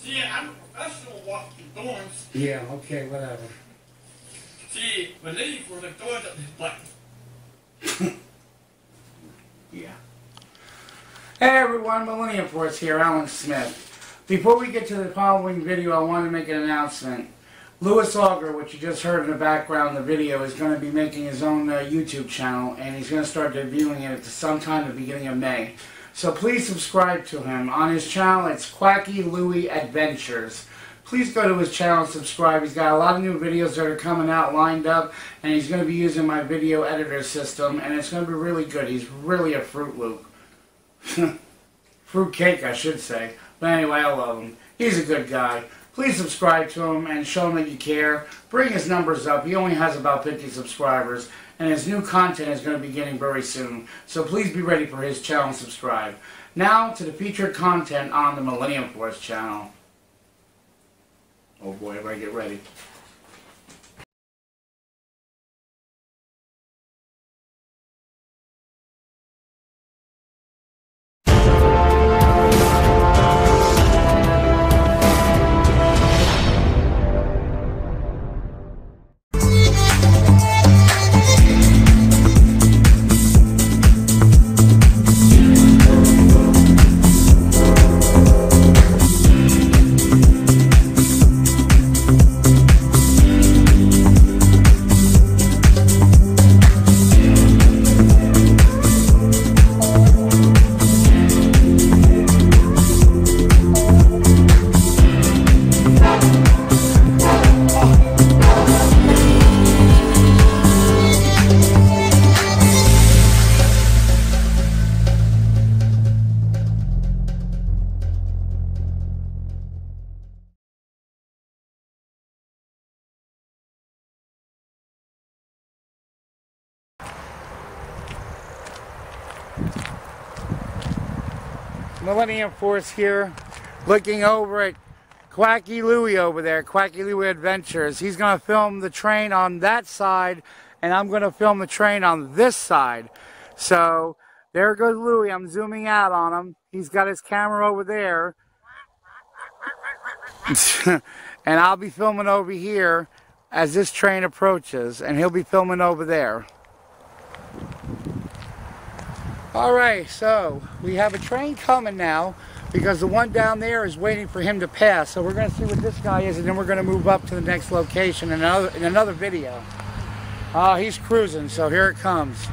See, I'm a professional walking thorns. Yeah, okay, whatever. See, Millenniumforce like thorns up his butt. Yeah. Hey everyone, Millenniumforce here, Alan Smith. Before we get to the following video, I want to make an announcement. Louis Auger, which you just heard in the background in the video, is going to be making his own YouTube channel, and he's going to start debuting it at sometime at the beginning of May. So please subscribe to him. On his channel, it's Quacky Louie Adventures. Please go to his channel and subscribe. He's got a lot of new videos that are coming out lined up, and he's going to be using my video editor system, and it's going to be really good. He's really a Fruit Loop. Fruit cake, I should say. But anyway, I love him. He's a good guy. Please subscribe to him and show him that you care. Bring his numbers up. He only has about 50 subscribers. And his new content is going to be getting very soon. So please be ready for his channel and subscribe. Now to the featured content on the Millenniumforce channel. Oh boy, everybody get ready. Millenniumforce here, looking over at Quacky Louie over there, Quacky Louie Adventures. He's going to film the train on that side, and I'm going to film the train on this side. So, there goes Louie. I'm zooming out on him. He's got his camera over there. And I'll be filming over here as this train approaches, and he'll be filming over there. Alright, so we have a train coming now because the one down there is waiting for him to pass. So we're going to see what this guy is, and then we're going to move up to the next location in another video. He's cruising, so here it comes.